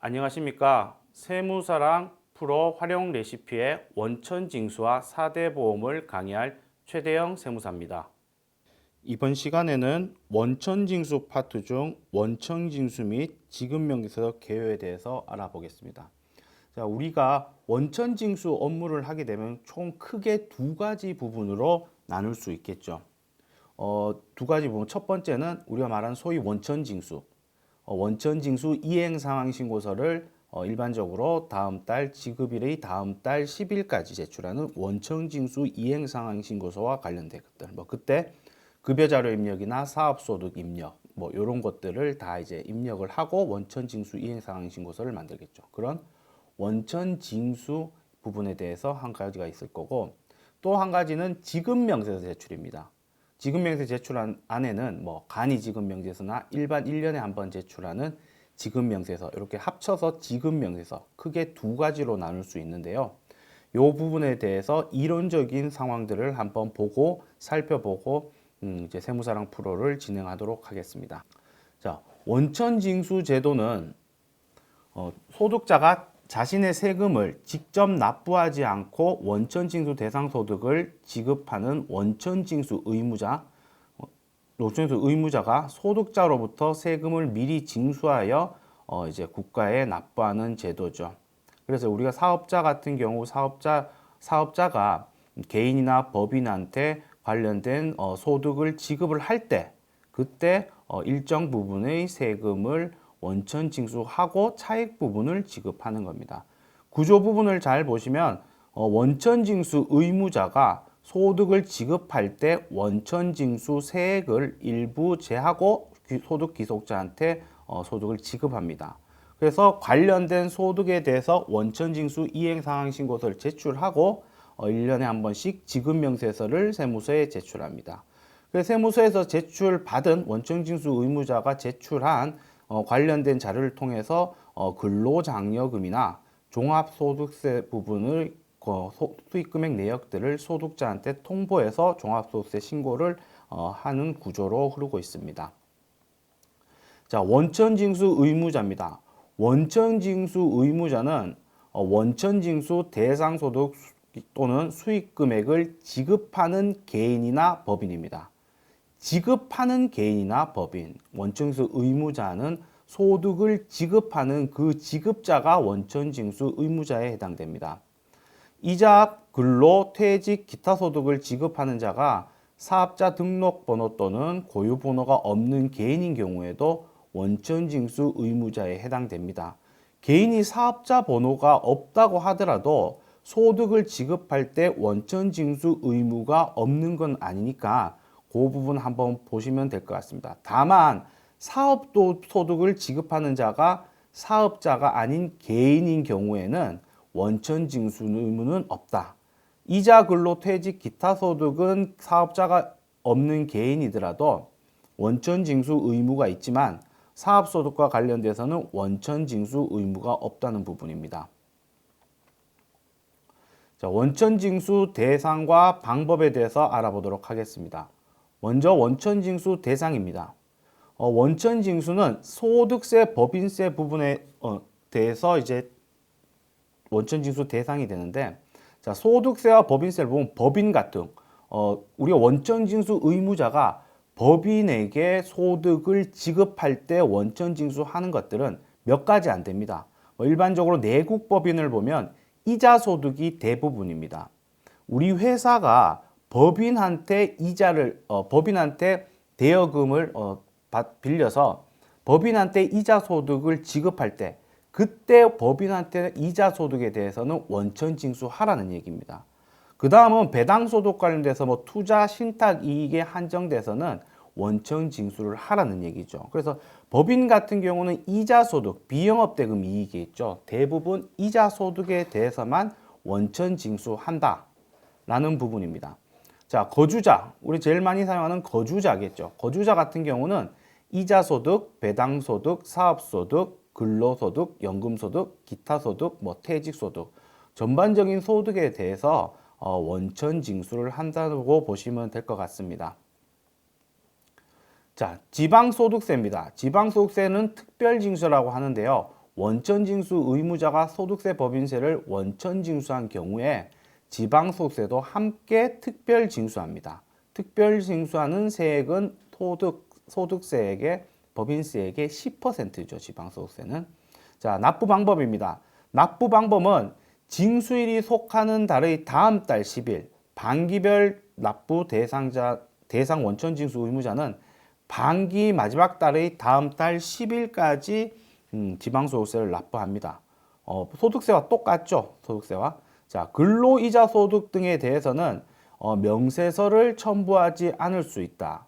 안녕하십니까. 세무사랑 프로 활용 레시피의 원천징수와 4대 보험을 강의할 최대영 세무사입니다. 이번 시간에는 원천징수 파트 중 원천징수 및 지급명세서 개요에 대해서 알아보겠습니다. 자, 우리가 원천징수 업무를 하게 되면 총 크게 두 가지 부분으로 나눌 수 있겠죠. 두 가지 부분. 첫 번째는 우리가 말하는 소위 원천징수. 원천징수 이행상황신고서를 일반적으로 다음 달 지급일의 다음 달 10일까지 제출하는 원천징수 이행상황신고서와 관련된 것들. 그때 급여자료 입력이나 사업소득 입력, 이런 것들을 다 이제 입력을 하고 원천징수 이행상황신고서를 만들겠죠. 그런 원천징수 부분에 대해서 한 가지가 있을 거고, 또 한 가지는 지급명세서 제출입니다. 지급명세 제출한 안에는 간이지급명세서나 일반 1년에 한 번 제출하는 지급명세서, 이렇게 합쳐서 지급명세서 크게 두 가지로 나눌 수 있는데요. 이 부분에 대해서 이론적인 상황들을 한번 보고 살펴보고 이제 세무사랑 프로를 진행하도록 하겠습니다. 자, 원천징수 제도는 소득자가 자신의 세금을 직접 납부하지 않고 원천징수 대상 소득을 지급하는 원천징수 의무자가 소득자로부터 세금을 미리 징수하여 이제 국가에 납부하는 제도죠. 그래서 우리가 사업자 같은 경우 사업자가 개인이나 법인한테 관련된 소득을 지급을 할 때 그때 일정 부분의 세금을 원천 징수하고 차익 부분을 지급하는 겁니다. 구조 부분을 잘 보시면 원천 징수 의무자가 소득을 지급할 때 원천 징수 세액을 일부 제하고 소득 귀속자한테 소득을 지급합니다. 그래서 관련된 소득에 대해서 원천 징수 이행 상황 신고서를 제출하고 1년에 한 번씩 지급명세서를 세무서에 제출합니다. 그래서 세무서에서 제출받은 원천징수 의무자가 제출한 관련된 자료를 통해서 근로장려금이나 종합소득세 부분을 수익금액 내역들을 소득자한테 통보해서 종합소득세 신고를 하는 구조로 흐르고 있습니다. 자, 원천징수 의무자입니다. 원천징수 의무자는 원천징수 대상소득 또는 수익금액을 지급하는 개인이나 법인입니다. 지급하는 개인이나 법인, 원천징수 의무자는 소득을 지급하는 그 지급자가 원천징수 의무자에 해당됩니다. 이자, 근로, 퇴직, 기타 소득을 지급하는 자가 사업자 등록번호 또는 고유번호가 없는 개인인 경우에도 원천징수 의무자에 해당됩니다. 개인이 사업자 번호가 없다고 하더라도 소득을 지급할 때 원천징수 의무가 없는 건 아니니까 그 부분 한번 보시면 될 것 같습니다. 다만 사업도 소득을 지급하는 자가 사업자가 아닌 개인인 경우에는 원천징수 의무는 없다. 이자, 근로, 퇴직, 기타 소득은 사업자가 없는 개인이더라도 원천징수 의무가 있지만 사업소득과 관련돼서는 원천징수 의무가 없다는 부분입니다. 자, 원천징수 대상과 방법에 대해서 알아보도록 하겠습니다. 먼저 원천징수 대상입니다. 원천징수는 소득세, 법인세 부분에 대해서 이제 원천징수 대상이 되는데, 자, 소득세와 법인세를 보면 법인 같은 우리가 원천징수 의무자가 법인에게 소득을 지급할 때 원천징수하는 것들은 몇 가지 안 됩니다. 일반적으로 내국법인을 보면 이자 소득이 대부분입니다. 우리 회사가 법인한테 법인한테 대여금을 빌려서 법인한테 이자 소득을 지급할 때 그때 법인한테 이자 소득에 대해서는 원천 징수하라는 얘기입니다. 그 다음은 배당 소득 관련돼서 투자 신탁 이익에 한정돼서는 원천 징수를 하라는 얘기죠. 그래서 법인 같은 경우는 이자 소득, 비영업 대금 이익이 있죠. 대부분 이자 소득에 대해서만 원천 징수한다 라는 부분입니다. 자, 거주자, 우리 제일 많이 사용하는 거주자겠죠. 거주자 같은 경우는 이자 소득, 배당 소득, 사업 소득, 근로소득, 연금소득, 기타소득, 퇴직 소득, 전반적인 소득에 대해서 원천 징수를 한다고 보시면 될 것 같습니다. 자, 지방소득세입니다. 지방소득세는 특별징수라고 하는데요. 원천징수 의무자가 소득세, 법인세를 원천징수한 경우에 지방소득세도 함께 특별징수합니다. 특별징수하는 세액은 소득세액의 법인세액의 10%죠. 지방소득세는. 자, 납부 방법입니다. 납부 방법은 징수일이 속하는 달의 다음 달 10일, 반기별 납부 대상 원천징수 의무자는 반기 마지막 달의 다음 달 10일까지 지방소득세를 납부합니다. 소득세와 똑같죠. 소득세와. 자, 근로이자 소득 등에 대해서는 명세서를 첨부하지 않을 수 있다.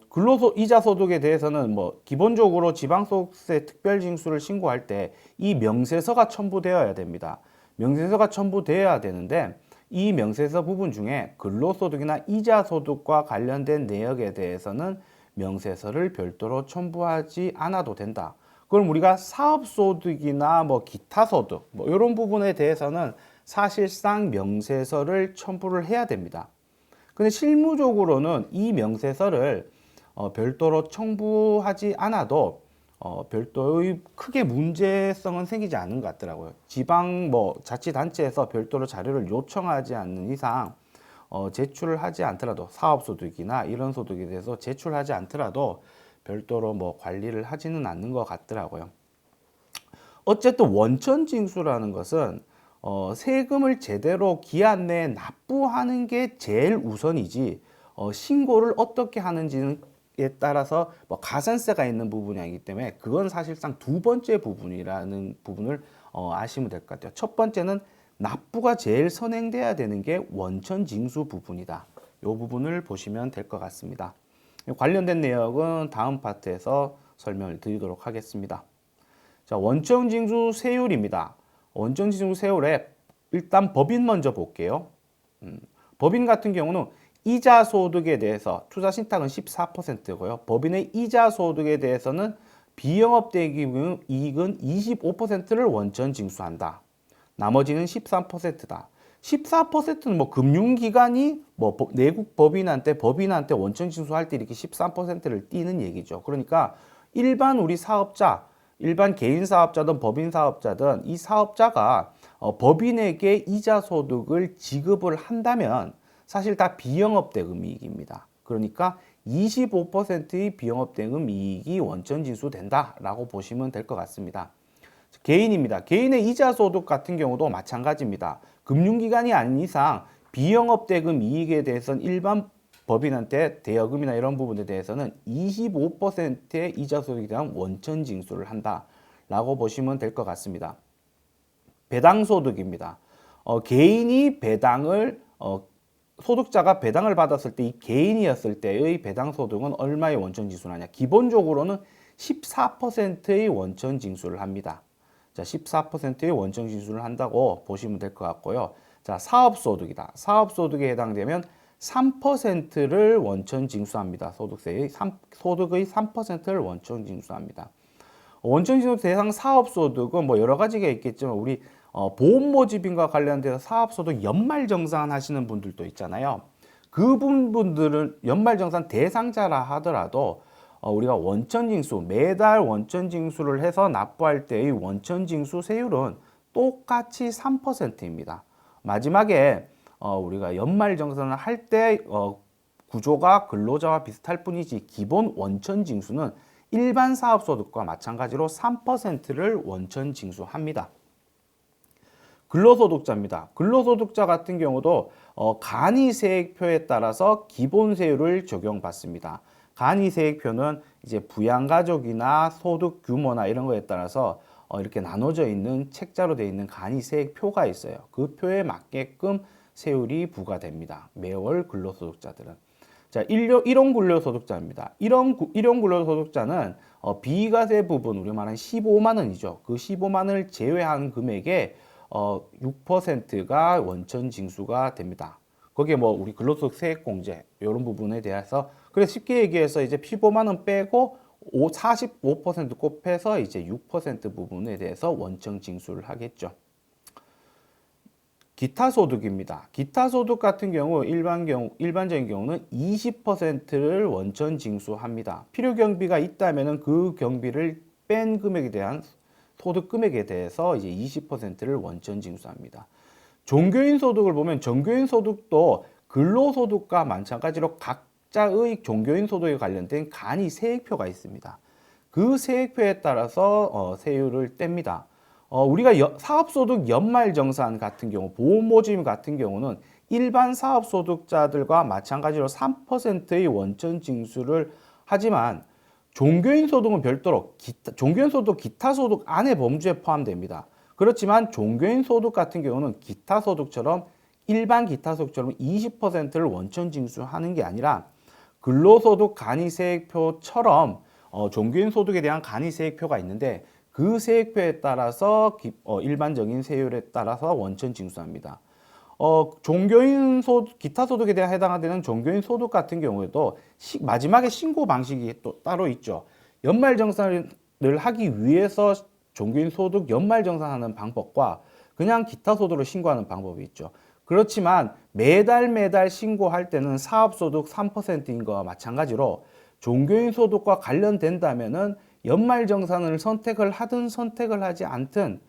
근로이자 소득에 대해서는 뭐 기본적으로 지방소득세 특별징수를 신고할 때 이 명세서가 첨부되어야 됩니다. 명세서가 첨부되어야 되는데 이 명세서 부분 중에 근로소득이나 이자소득과 관련된 내역에 대해서는 명세서를 별도로 첨부하지 않아도 된다. 그럼 우리가 사업소득이나 뭐 기타 소득 뭐 이런 부분에 대해서는 사실상 명세서를 첨부를 해야 됩니다. 근데 실무적으로는 이 명세서를 별도로 첨부하지 않아도 별도의 크게 문제성은 생기지 않는 것 같더라고요. 지방 뭐 자치단체에서 별도로 자료를 요청하지 않는 이상 제출을 하지 않더라도 사업소득이나 이런 소득에 대해서 제출하지 않더라도 별도로 뭐 관리를 하지는 않는 것 같더라고요. 어쨌든 원천징수라는 것은 세금을 제대로 기한 내에 납부하는 게 제일 우선이지 신고를 어떻게 하는지에 따라서 뭐 가산세가 있는 부분이 아니기 때문에 그건 사실상 두 번째 부분이라는 부분을 아시면 될 것 같아요. 첫 번째는 납부가 제일 선행돼야 되는 게 원천징수 부분이다. 이 부분을 보시면 될 것 같습니다. 관련된 내역은 다음 파트에서 설명을 드리도록 하겠습니다. 자, 원천징수 세율입니다. 원천징수 세율에 일단 법인 먼저 볼게요. 법인 같은 경우는 이자 소득에 대해서 투자 신탁은 14%고요. 법인의 이자 소득에 대해서는 비영업대기 이익은 25%를 원천 징수한다. 나머지는 13%다. 14%는 뭐 금융기관이 뭐 내국 법인한테 원천 징수할 때 이렇게 13%를 띄는 얘기죠. 그러니까 일반 우리 사업자, 일반 개인 사업자든 법인 사업자든 이 사업자가 법인에게 이자 소득을 지급을 한다면 사실 다 비영업대금 이익입니다. 그러니까 25%의 비영업대금 이익이 원천 징수된다라고 보시면 될 것 같습니다. 개인입니다. 개인의 이자 소득 같은 경우도 마찬가지입니다. 금융기관이 아닌 이상 비영업대금 이익에 대해서는 일반 법인한테 대여금이나 이런 부분에 대해서는 25%의 이자 소득에 대한 원천 징수를 한다라고 보시면 될 것 같습니다. 배당소득입니다. 개인이 배당을 소득자가 배당을 받았을 때 이 개인이었을 때의 배당소득은 얼마의 원천 징수를 하냐? 기본적으로는 14%의 원천 징수를 합니다. 자, 14%의 원천 징수를 한다고 보시면 될 것 같고요. 자, 사업소득이다. 사업소득에 해당되면 3%를 원천 징수합니다. 소득의 3%를 원천 징수합니다. 원천 징수 대상 사업소득은 뭐 여러 가지가 있겠지만 우리 보험 모집인과 관련돼서 사업소득 연말정산 하시는 분들도 있잖아요. 그 분들은 연말정산 대상자라 하더라도 우리가 원천징수, 매달 원천징수를 해서 납부할 때의 원천징수 세율은 똑같이 3%입니다. 마지막에 우리가 연말정산을 할 때 구조가 근로자와 비슷할 뿐이지 기본 원천징수는 일반 사업소득과 마찬가지로 3%를 원천징수합니다. 근로소득자입니다. 근로소득자 같은 경우도 간이세액표에 따라서 기본세율을 적용받습니다. 간이세액표는 이제 부양가족이나 소득 규모나 이런 거에 따라서 이렇게 나눠져 있는 책자로 되어 있는 간이세액표가 있어요. 그 표에 맞게끔 세율이 부과됩니다. 매월 근로소득자들은. 자, 일용 근로소득자입니다. 일용 근로소득자는 비과세 부분, 우리 말하는 15만 원이죠. 그 15만 원을 제외한 금액에 6%가 원천 징수가 됩니다. 거기에 뭐 우리 근로소득 세액공제 이런 부분에 대해서 그래서 쉽게 얘기해서 이제 15만 원 빼고 45% 곱해서 이제 6% 부분에 대해서 원천 징수를 하겠죠. 기타 소득입니다. 기타 소득 같은 경우 일반적인 경우는 20%를 원천 징수합니다. 필요 경비가 있다면은 그 경비를 뺀 금액에 대한 소득 금액에 대해서 이제 20%를 원천 징수합니다. 종교인 소득을 보면 종교인 소득도 근로소득과 마찬가지로 각자의 종교인 소득에 관련된 간이 세액표가 있습니다. 그 세액표에 따라서 세율을 뗍니다. 우리가 사업소득 연말정산 같은 경우, 보험모집 같은 경우는 일반 사업소득자들과 마찬가지로 3%의 원천 징수를 하지만 종교인 소득은 별도로 종교인 소득, 기타 소득 안에 범주에 포함됩니다. 그렇지만 종교인 소득 같은 경우는 기타 소득처럼 일반 기타 소득처럼 20%를 원천 징수하는 게 아니라 근로소득 간이세액표처럼 종교인 소득에 대한 간이세액표가 있는데 그 세액표에 따라서 일반적인 세율에 따라서 원천 징수합니다. 종교인 소득, 기타 소득에 대해 해당되는 종교인 소득 같은 경우에도 마지막에 신고 방식이 또 따로 있죠. 연말정산을 하기 위해서 종교인 소득 연말정산하는 방법과 그냥 기타 소득을 신고하는 방법이 있죠. 그렇지만 매달 신고할 때는 사업소득 3%인 거와 마찬가지로 종교인 소득과 관련된다면은 연말정산을 선택을 하든 선택을 하지 않든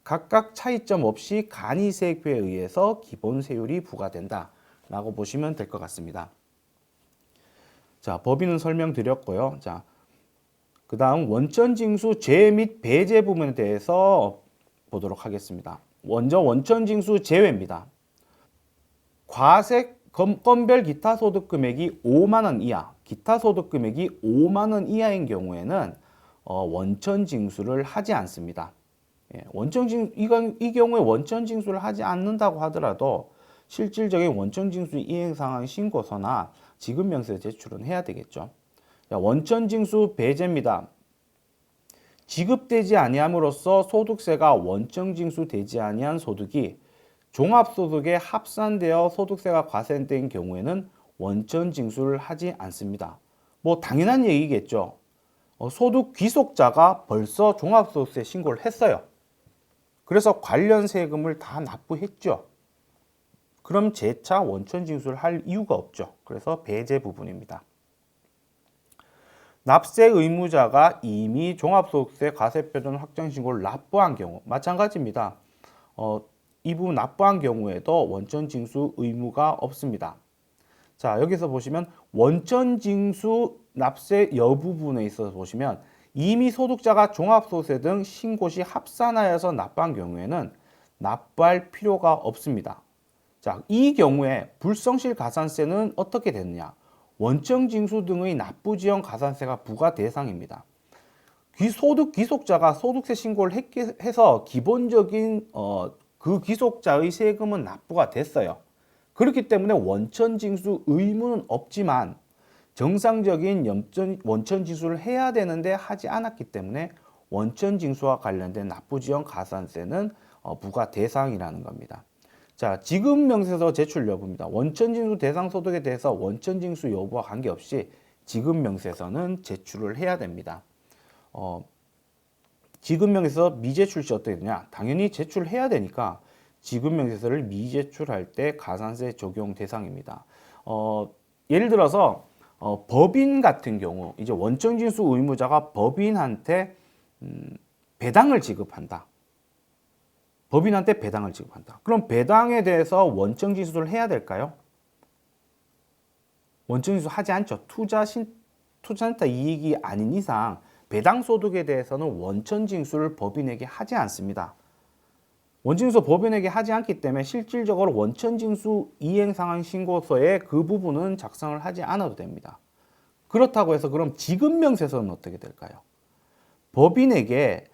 각각 차이점 없이 간이세액표에 의해서 기본 세율이 부과된다라고 보시면 될 것 같습니다. 자, 법인은 설명드렸고요. 자, 그 다음 원천징수 제외 및 배제 부분에 대해서 보도록 하겠습니다. 먼저 원천징수 제외입니다. 과세 건별 기타 소득 금액이 5만 원 이하, 기타 소득 금액이 5만 원 이하인 경우에는 원천 징수를 하지 않습니다. 예, 이 경우에 원천 징수를 하지 않는다고 하더라도 실질적인 원천 징수 이행 상황 신고서나 지급 명세 제출은 해야 되겠죠. 자, 원천 징수 배제입니다. 지급되지 아니함으로써 소득세가 원천 징수되지 아니한 소득이 종합소득에 합산되어 소득세가 과세된 경우에는 원천 징수를 하지 않습니다. 뭐 당연한 얘기겠죠. 소득 귀속자가 벌써 종합소득세 신고를 했어요. 그래서 관련 세금을 다 납부했죠. 그럼 재차 원천 징수를 할 이유가 없죠. 그래서 배제 부분입니다. 납세 의무자가 이미 종합소득세 과세표준 확정신고를 납부한 경우 마찬가지입니다. 이 부분 납부한 경우에도 원천 징수 의무가 없습니다. 자, 여기서 보시면 원천 징수 납세 여부 부분에 있어서 보시면 이미 소득자가 종합소득세 등 신고 시 합산하여서 납부한 경우에는 납부할 필요가 없습니다. 자, 이 경우에 불성실 가산세는 어떻게 되느냐? 원천 징수 등의 납부 지형 가산세가 부과 대상입니다. 소득 귀속자가 소득세 신고를 해서 기본적인 그 귀속자의 세금은 납부가 됐어요. 그렇기 때문에 원천 징수 의무는 없지만 정상적인 원천 징수를 해야 되는데 하지 않았기 때문에 원천 징수와 관련된 납부 지형 가산세는 부과 대상이라는 겁니다. 자, 지급 명세서 제출 여부입니다. 원천 징수 대상 소득에 대해서 원천 징수 여부와 관계없이 지급 명세서는 제출을 해야 됩니다. 지급명세서 미제출 시 어떻게 되냐? 당연히 제출해야 되니까 지급명세서를 미제출할 때 가산세 적용 대상입니다. 예를 들어서 법인 같은 경우 이제 원천징수 의무자가 법인한테 배당을 지급한다. 법인한테 배당을 지급한다. 그럼 배당에 대해서 원천징수를 해야 될까요? 원천징수 하지 않죠. 투자했다 이익이 아닌 이상 배당 소득에 대해서는 원천 징수를 법인에게 하지 않습니다. 원천 징수 법인에게 하지 않기 때문에 실질적으로 원천 징수 이행 상황 신고서에 그 부분은 작성을 하지 않아도 됩니다. 그렇다고 해서 그럼 지급 명세서는 어떻게 될까요? 법인에게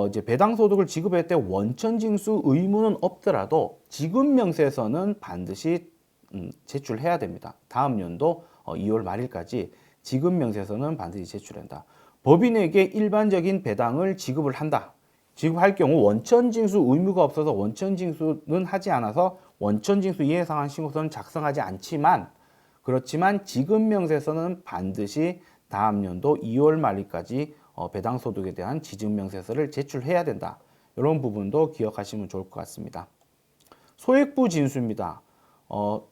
이제 배당 소득을 지급할 때 원천 징수 의무는 없더라도 지급 명세서는 반드시 제출해야 됩니다. 다음 연도 2월 말일까지 지급 명세서는 반드시 제출한다. 법인에게 일반적인 배당을 지급을 한다. 지급할 경우 원천징수 의무가 없어서 원천징수는 하지 않아서 원천징수 이해상환 신고서는 작성하지 않지만 그렇지만 지급명세서는 반드시 다음 연도 2월 말일까지 배당 소득에 대한 지급명세서를 제출해야 된다. 이런 부분도 기억하시면 좋을 것 같습니다. 소액부 진수입니다.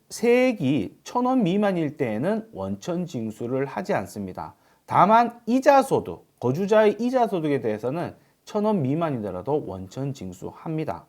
세액이 1,000원 미만일 때에는 원천징수를 하지 않습니다. 다만 이자소득, 거주자의 이자소득에 대해서는 1,000원 미만이더라도 원천 징수합니다.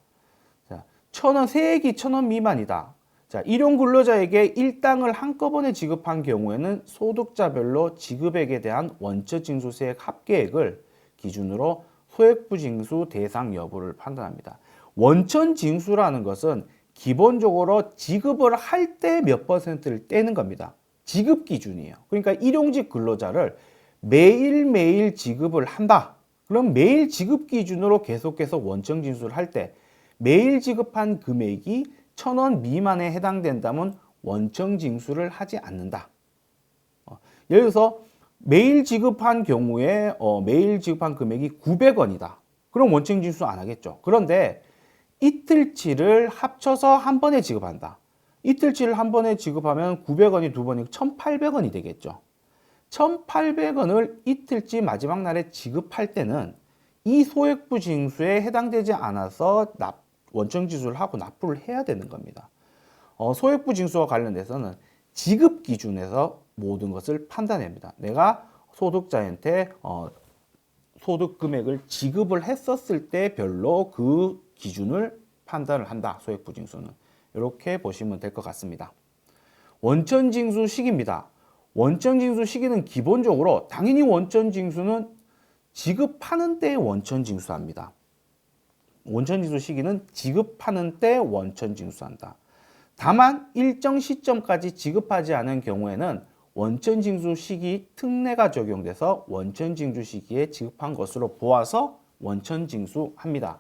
자, 1,000원, 세액이 1,000원 미만이다. 자, 일용 근로자에게 일당을 한꺼번에 지급한 경우에는 소득자별로 지급액에 대한 원천 징수세액 합계액을 기준으로 소액부 징수 대상 여부를 판단합니다. 원천 징수라는 것은 기본적으로 지급을 할 때 몇 퍼센트를 떼는 겁니다. 지급 기준이에요. 그러니까 일용직 근로자를 매일매일 지급을 한다. 그럼 매일 지급 기준으로 계속해서 원천 징수를 할 때 매일 지급한 금액이 1,000원 미만에 해당된다면 원천 징수를 하지 않는다. 예를 들어서 매일 지급한 경우에 매일 지급한 금액이 900원이다. 그럼 원천 징수 안 하겠죠. 그런데 이틀치를 합쳐서 한 번에 지급한다. 이틀치를 한 번에 지급하면 900원이 두 번이고 1,800원이 되겠죠. 1,800원을 이틀치 마지막 날에 지급할 때는 이 소액부 징수에 해당되지 않아서 원천 징수를 하고 납부를 해야 되는 겁니다. 소액부 징수와 관련돼서는 지급 기준에서 모든 것을 판단합니다. 내가 소득자한테 소득 금액을 지급을 했었을 때 별로 그 기준을 판단을 한다. 소액부 징수는. 이렇게 보시면 될 것 같습니다. 원천 징수 시기입니다. 원천 징수 시기는 기본적으로 당연히 원천 징수는 지급하는 때에 원천 징수합니다. 원천 징수 시기는 지급하는 때 원천 징수한다. 다만 일정 시점까지 지급하지 않은 경우에는 원천 징수 시기 특례가 적용돼서 원천 징수 시기에 지급한 것으로 보아서 원천 징수합니다.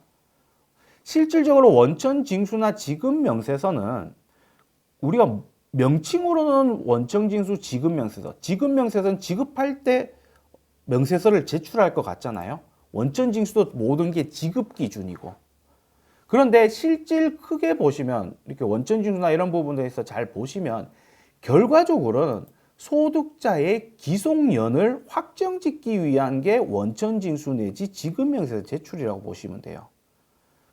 실질적으로 원천 징수나 지급 명세서는 우리가 명칭으로는 원천 징수 지급 명세서, 지급 명세서는 지급할 때 명세서를 제출할 것 같잖아요. 원천 징수도 모든 게 지급 기준이고. 그런데 실질 크게 보시면 이렇게 원천 징수나 이런 부분에서 잘 보시면 결과적으로는 소득자의 기속연을 확정짓기 위한 게 원천 징수 내지 지급 명세서 제출이라고 보시면 돼요.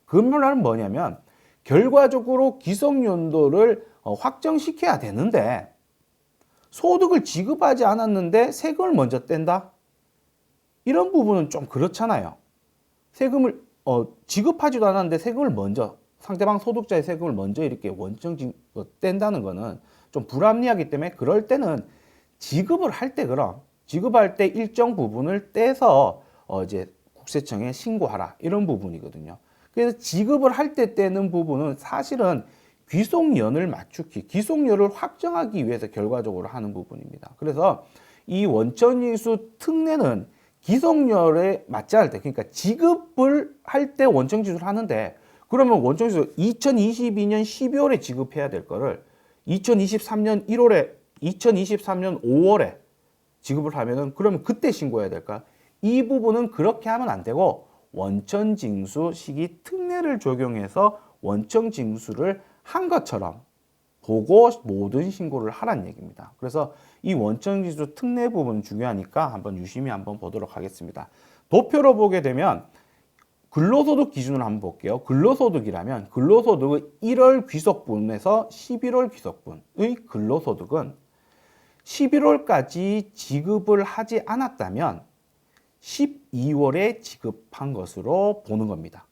그 말은 뭐냐면 결과적으로 기속연도를 확정시켜야 되는데 소득을 지급하지 않았는데 세금을 먼저 뗀다? 이런 부분은 좀 그렇잖아요. 세금을 지급하지도 않았는데 세금을 먼저 상대방 소득자의 세금을 먼저 이렇게 원천 뗀다는 거는 좀 불합리하기 때문에 그럴 때는 지급을 할 때 지급할 때 일정 부분을 떼서 이제 국세청에 신고하라 이런 부분이거든요. 그래서 지급을 할 때 떼는 부분은 사실은 귀속연을 맞추기, 귀속연을 확정하기 위해서 결과적으로 하는 부분입니다. 그래서 이 원천징수 특례는 기속연에 맞지 않을 때, 그러니까 지급을 할 때 원천징수를 하는데 그러면 원천징수 2022년 12월에 지급해야 될 거를 2023년 1월에, 2023년 5월에 지급을 하면은 그러면 그때 신고해야 될까? 이 부분은 그렇게 하면 안 되고 원천징수 시기 특례를 적용해서 원천징수를 한 것처럼 보고 모든 신고를 하라는 얘기입니다. 그래서 이 원천징수 특례 부분 중요하니까 한번 유심히 한번 보도록 하겠습니다. 도표로 보게 되면 근로소득 기준으로 한번 볼게요. 근로소득이라면 근로소득의 1월 귀속분에서 11월 귀속분의 근로소득은 11월까지 지급을 하지 않았다면 12월에 지급한 것으로 보는 겁니다.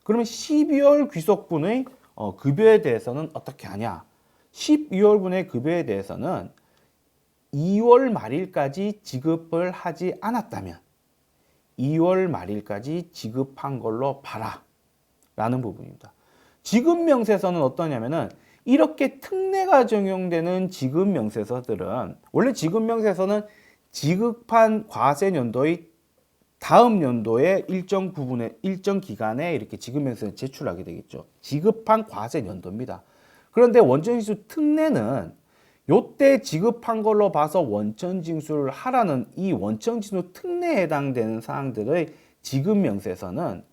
그러면 12월 귀속분의 급여에 대해서는 어떻게 하냐? 12월분의 급여에 대해서는 2월 말일까지 지급을 하지 않았다면 2월 말일까지 지급한 걸로 봐라 라는 부분입니다. 지급명세서는 어떠냐면은 이렇게 특례가 적용되는 지급명세서들은 원래 지급명세서는 지급한 과세년도의 다음 연도의 일정 부분에 일정 기간에 이렇게 지급명세서를 제출하게 되겠죠. 지급한 과세년도입니다. 그런데 원천징수 특례는 요때 지급한 걸로 봐서 원천징수를 하라는 이 원천징수 특례에 해당되는 사항들의 지급명세서는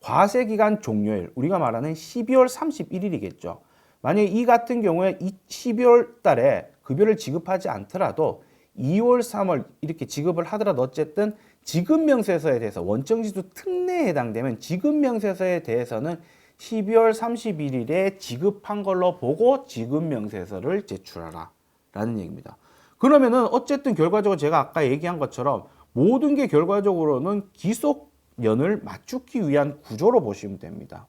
과세기간 종료일, 우리가 말하는 12월 31일이겠죠. 만약에 이 같은 경우에 12월 달에 급여를 지급하지 않더라도 2월, 3월 이렇게 지급을 하더라도 어쨌든 지급명세서에 대해서 원천징수 특례에 해당되면 지급명세서에 대해서는 12월 31일에 지급한 걸로 보고 지급명세서를 제출하라 라는 얘기입니다. 그러면은 어쨌든 결과적으로 제가 아까 얘기한 것처럼 모든 게 결과적으로는 연을 맞추기 위한 구조로 보시면 됩니다.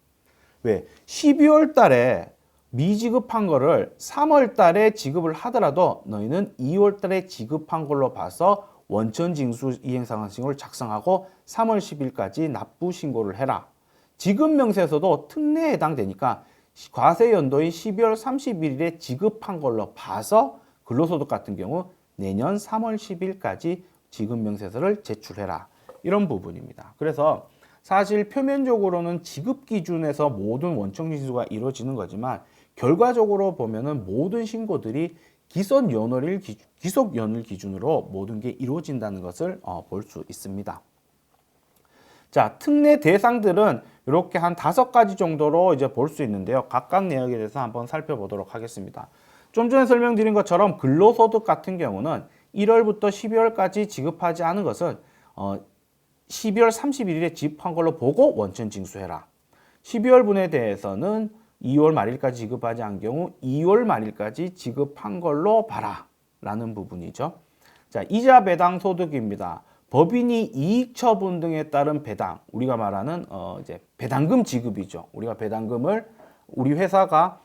왜? 12월 달에 미지급한 거를 3월 달에 지급을 하더라도 너희는 2월 달에 지급한 걸로 봐서 원천징수 이행상환신고를 작성하고 3월 10일까지 납부 신고를 해라. 지급명세서도 특례에 해당되니까 과세연도인 12월 31일에 지급한 걸로 봐서 근로소득 같은 경우 내년 3월 10일까지 지급명세서를 제출해라. 이런 부분입니다. 그래서 사실 표면적으로는 지급 기준에서 모든 원천징수가 이루어지는 거지만 결과적으로 보면은 모든 신고들이 기속연을 기준으로 모든 게 이루어진다는 것을 볼 수 있습니다. 자, 특례 대상들은 이렇게 한 5가지 정도로 이제 볼 수 있는데요. 각각 내역에 대해서 한번 살펴보도록 하겠습니다. 좀 전에 설명드린 것처럼 근로소득 같은 경우는 1월부터 12월까지 지급하지 않은 것은 12월 31일에 지급한 걸로 보고 원천 징수해라. 12월 분에 대해서는 2월 말일까지 지급하지 않은 경우 2월 말일까지 지급한 걸로 봐라 라는 부분이죠. 자, 이자 배당 소득입니다. 법인이 이익 처분 등에 따른 배당, 우리가 말하는 이제 배당금 지급이죠. 우리가 배당금을 우리 회사가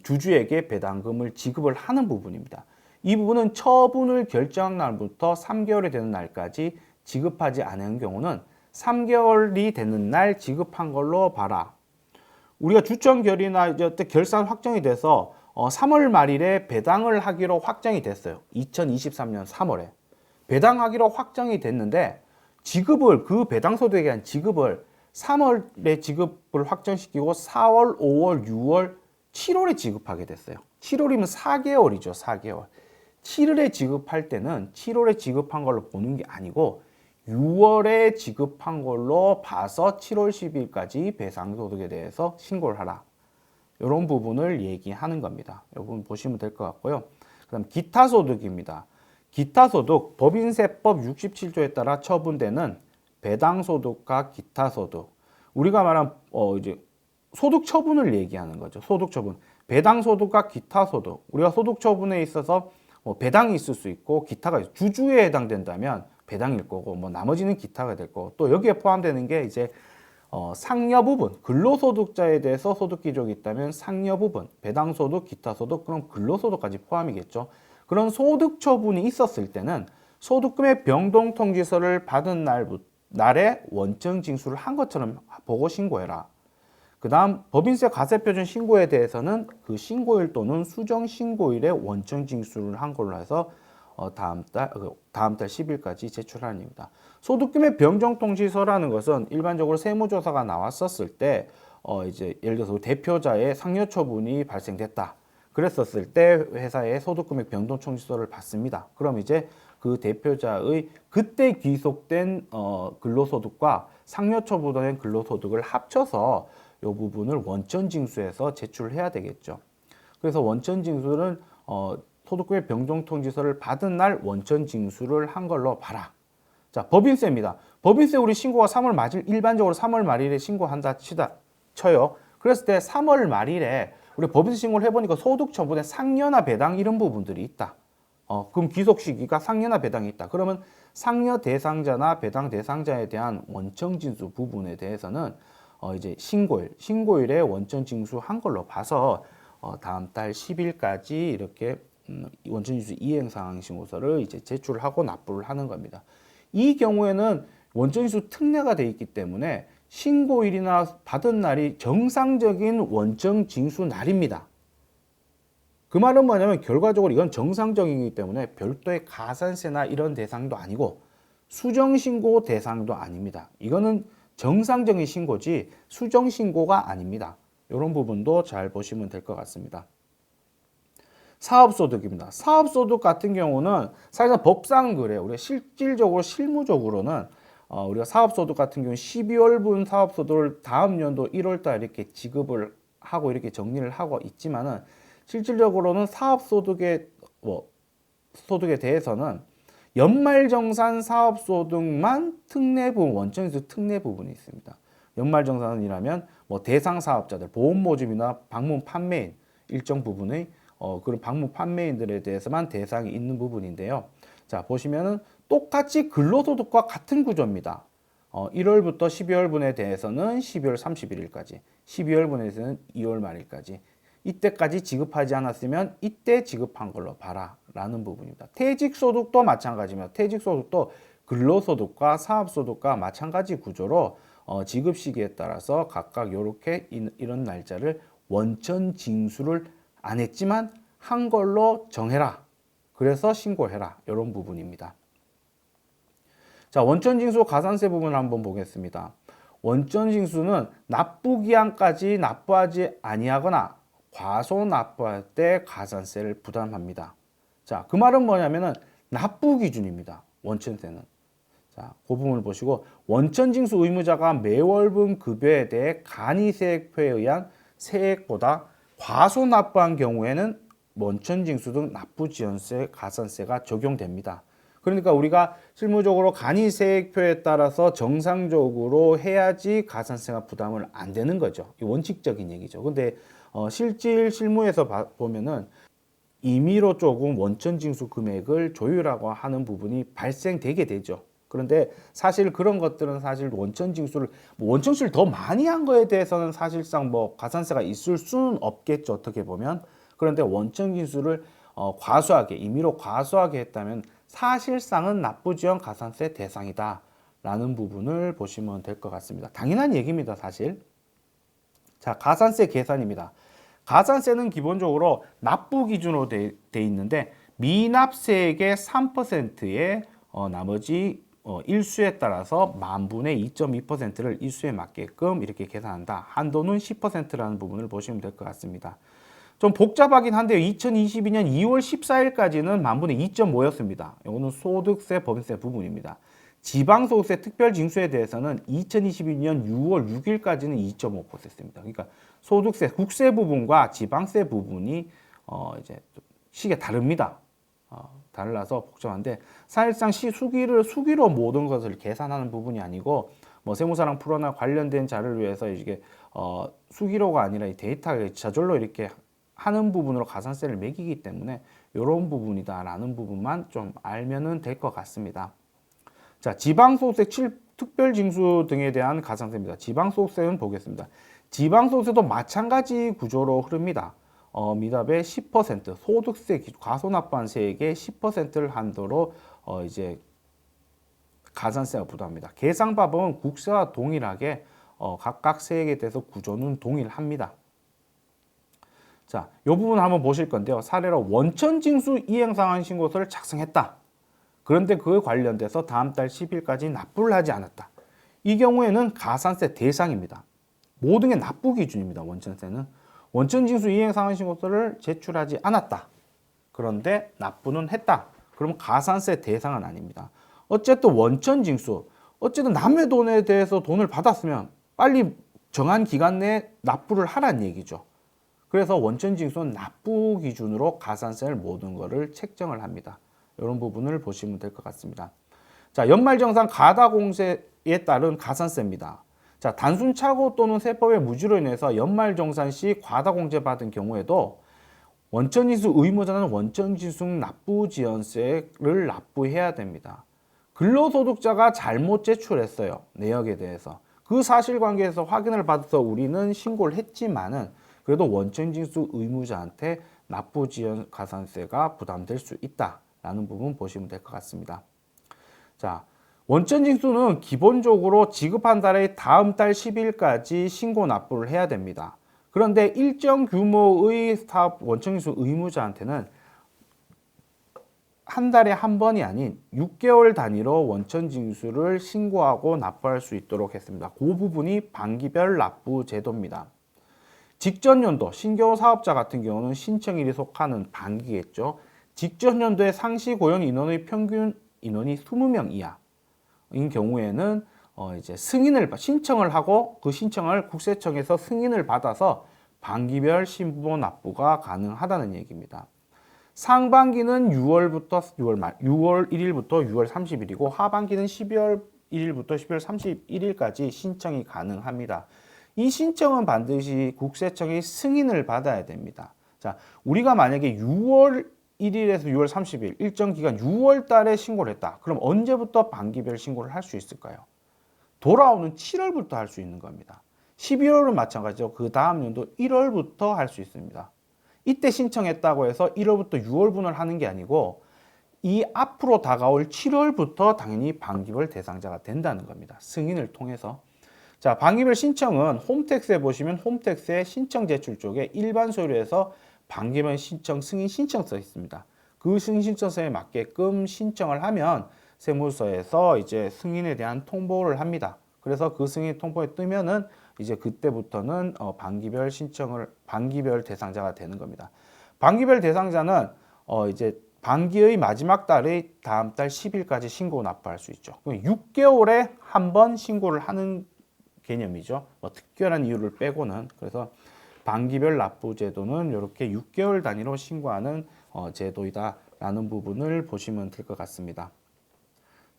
주주에게 배당금을 지급을 하는 부분입니다. 이 부분은 처분을 결정한 날부터 3개월이 되는 날까지 지급하지 않은 경우는 3개월이 되는 날 지급한 걸로 봐라. 우리가 주점결의나 이제 결산 확정이 돼서 3월 말일에 배당을 하기로 확정이 됐어요. 2023년 3월에. 배당하기로 확정이 됐는데 지급을 그 배당소득에 대한 지급을 3월에 지급을 확정시키고 4월, 5월, 6월, 7월에 지급하게 됐어요. 7월이면 4개월이죠. 4개월. 7월에 지급할 때는 7월에 지급한 걸로 보는 게 아니고 6월에 지급한 걸로 봐서 7월 10일까지 배상소득에 대해서 신고를 하라. 이런 부분을 얘기하는 겁니다. 이 부분 보시면 될 것 같고요. 그 다음 기타소득입니다. 기타소득, 법인세법 67조에 따라 처분되는 배당소득과 기타소득. 우리가 말한 이제 소득 처분을 얘기하는 거죠. 소득 처분. 배당소득과 기타소득. 우리가 소득 처분에 있어서 배당이 있을 수 있고 기타가 주주에 해당된다면 배당일 거고 나머지는 기타가 될 거고 또 여기에 포함되는 게 이제 상여 부분, 근로소득자에 대해서 소득 기록이 있다면 상여 부분, 배당소득, 기타소득, 그럼 근로소득까지 포함이겠죠. 그런 소득 처분이 있었을 때는 소득금의 병동통지서를 받은 날에 원천 징수를 한 것처럼 보고 신고해라. 그 다음 법인세 과세표준 신고에 대해서는 그 신고일 또는 수정 신고일에 원천 징수를 한 걸로 해서 다음 달 10일까지 제출하는 입니다. 소득금의 병정통지서라는 것은 일반적으로 세무조사가 나왔었을 때 이제 예를 들어서 대표자의 상여 처분이 발생됐다. 그랬었을 때 회사의 소득금액 변동통지서를 받습니다. 그럼 이제 그 대표자의 그때 귀속된 근로소득과 상여 처분된 근로소득을 합쳐서 이 부분을 원천징수해서 제출해야 되겠죠. 그래서 원천징수는 소득금의 변동통지서를 받은 날 원천징수를 한 걸로 봐라. 자, 법인세입니다. 법인세 우리 신고가 3월 말일, 일반적으로 3월 말일에 신고한다 쳐요. 그랬을 때 3월 말일에 우리 법인세 신고를 해보니까 소득 처분에 상여나 배당 이런 부분들이 있다. 그럼 귀속 시기가 상여나 배당이 있다. 그러면 상여 대상자나 배당 대상자에 대한 원천 징수 부분에 대해서는 이제 신고일에 원천 징수한 걸로 봐서 다음 달 10일까지 이렇게 원천 징수 이행 상황 신고서를 이제 제출하고 납부를 하는 겁니다. 이 경우에는 원천 징수 특례가 돼 있기 때문에 신고일이나 받은 날이 정상적인 원천 징수 날입니다. 그 말은 뭐냐면 결과적으로 이건 정상적이기 때문에 별도의 가산세나 이런 대상도 아니고 수정신고 대상도 아닙니다. 이거는 정상적인 신고지 수정신고가 아닙니다. 이런 부분도 잘 보시면 될 것 같습니다. 사업소득입니다. 사업소득 같은 경우는 사실상 법상은 그래요. 우리가 실질적으로 실무적으로는 우리가 사업소득 같은 경우 12월분 사업소득을 다음 연도 1월달 이렇게 지급을 하고 이렇게 정리를 하고 있지만은 실질적으로는 사업소득의 소득에 대해서는 연말정산 사업소득만 특례부분, 원천징수 특례 부분이 있습니다. 연말정산이라면 대상 사업자들, 보험모집이나 방문 판매인 일정 부분의 그런 방문 판매인들에 대해서만 대상이 있는 부분인데요. 자, 보시면은 똑같이 근로소득과 같은 구조입니다. 1월부터 12월분에 대해서는 12월 31일까지, 12월분에 대해서는 2월 말일까지, 이때까지 지급하지 않았으면 이때 지급한 걸로 봐라 라는 부분입니다. 퇴직소득도 마찬가지입니다. 퇴직소득도 근로소득과 사업소득과 마찬가지 구조로 지급 시기에 따라서 각각 이렇게 이런 날짜를 원천 징수를 안 했지만 한 걸로 정해라. 그래서 신고해라. 이런 부분입니다. 자, 원천징수 가산세 부분을 한번 보겠습니다. 원천징수는 납부기한까지 납부하지 아니하거나 과소납부할 때 가산세를 부담합니다. 자, 그 말은 뭐냐면은 납부기준입니다. 원천세는. 자, 그 부분을 보시고 원천징수 의무자가 매월분 급여에 대해 간이세액표에 의한 세액보다 과소납부한 경우에는 원천징수 등 납부지연세 가산세가 적용됩니다. 그러니까 우리가 실무적으로 간이세액표에 따라서 정상적으로 해야지 가산세가 부담을 안 되는 거죠. 이 원칙적인 얘기죠. 근데 실질 실무에서 보면은 임의로 조금 원천징수 금액을 조율하고 하는 부분이 발생되게 되죠. 그런데 사실 그런 것들은 사실 원천징수를 원천수를 더 많이 한 거에 대해서는 사실상 가산세가 있을 수는 없겠죠. 어떻게 보면. 그런데 원천징수를 과소하게 임의로 과소하게 했다면 사실상은 납부지연 가산세 대상이다 라는 부분을 보시면 될 것 같습니다. 당연한 얘기입니다. 사실. 자, 가산세 계산입니다. 가산세는 기본적으로 납부 기준으로 돼 있는데 미납세액의 3%의 나머지 일수에 따라서 만분의 2.2%를 일수에 맞게끔 이렇게 계산한다. 한도는 10%라는 부분을 보시면 될 것 같습니다. 좀 복잡하긴 한데요. 2022년 2월 14일까지는 만분의 2.5였습니다. 이거는 소득세, 법인세 부분입니다. 지방소득세 특별징수에 대해서는 2022년 6월 6일까지는 2.5%입니다. 그러니까 소득세, 국세 부분과 지방세 부분이 이제 시기가 다릅니다. 달라서 복잡한데 사실상 수기로 모든 것을 계산하는 부분이 아니고 세무사랑 프로나 관련된 자료를 위해서 이게 수기로가 아니라 이 데이터를 저절로 이렇게 하는 부분으로 가산세를 매기기 때문에 이런 부분이다라는 부분만 좀 알면은 될 것 같습니다. 자, 지방소득세 특별징수 등에 대한 가산세입니다. 지방소득세는 보겠습니다. 지방소득세도 마찬가지 구조로 흐릅니다. 미납의 10% 소득세 과소납부한 세액의 10%를 한도로 이제 가산세가 부담합니다. 계산법은 국세와 동일하게 각각 세액에 대해서 구조는 동일합니다. 자, 이 부분 한번 보실 건데요. 사례로 원천징수 이행상환 신고서를 작성했다. 그런데 그에 관련돼서 다음 달 10일까지 납부를 하지 않았다. 이 경우에는 가산세 대상입니다. 모든 게 납부 기준입니다. 원천세는. 원천징수 이행상환 신고서를 제출하지 않았다. 그런데 납부는 했다. 그러면 가산세 대상은 아닙니다. 어쨌든 원천징수, 어쨌든 남의 돈에 대해서 돈을 받았으면 빨리 정한 기간 내에 납부를 하라는 얘기죠. 그래서 원천징수는 납부 기준으로 가산세를 모든 거를 책정을 합니다. 이런 부분을 보시면 될 것 같습니다. 자, 연말정산 가다공제에 따른 가산세입니다. 자, 단순 착오 또는 세법의 무지로 인해서 연말정산 시 과다공제 받은 경우에도 원천징수 의무자는 원천징수 납부지연세를 납부해야 됩니다. 근로소득자가 잘못 제출했어요. 내역에 대해서. 그 사실관계에서 확인을 받아서 우리는 신고를 했지만은 그래도 원천징수 의무자한테 납부지연 가산세가 부담될 수 있다라는 부분 보시면 될 것 같습니다. 자, 원천징수는 기본적으로 지급한 달의 다음 달 10일까지 신고 납부를 해야 됩니다. 그런데 일정 규모의 사업 원천징수 의무자한테는 한 달에 한 번이 아닌 6개월 단위로 원천징수를 신고하고 납부할 수 있도록 했습니다. 그 부분이 반기별 납부 제도입니다. 직전 연도 신규 사업자 같은 경우는 신청일이 속하는 반기겠죠. 직전 연도의 상시 고용 인원의 평균 인원이 20명 이하인 경우에는 이제 신청을 하고 그 신청을 국세청에서 승인을 받아서 반기별 신고 납부가 가능하다는 얘기입니다. 상반기는 6월 1일부터 6월 30일이고 하반기는 12월 1일부터 12월 31일까지 신청이 가능합니다. 이 신청은 반드시 국세청의 승인을 받아야 됩니다. 자, 우리가 만약에 6월 1일에서 6월 30일 일정 기간 6월 달에 신고를 했다. 그럼 언제부터 반기별 신고를 할 수 있을까요? 돌아오는 7월부터 할 수 있는 겁니다. 12월은 마찬가지죠. 그 다음 연도 1월부터 할 수 있습니다. 이때 신청했다고 해서 1월부터 6월분을 하는 게 아니고 이 앞으로 다가올 7월부터 당연히 반기별 대상자가 된다는 겁니다. 승인을 통해서. 자, 반기별 신청은 홈택스에 보시면 홈택스의 신청 제출 쪽에 일반 서류에서 반기별 신청 승인 신청서 있습니다. 그 승인 신청서에 맞게끔 신청을 하면 세무서에서 이제 승인에 대한 통보를 합니다. 그래서 그 승인 통보에 뜨면은 이제 그때부터는 반기별 대상자가 되는 겁니다. 반기별 대상자는 이제 반기의 마지막 달의 다음 달 10일까지 신고 납부할 수 있죠. 6개월에 한 번 신고를 하는 개념이죠. 뭐 특별한 이유를 빼고는. 그래서 반기별 납부 제도는 이렇게 6개월 단위로 신고하는 제도이다라는 부분을 보시면 될 것 같습니다.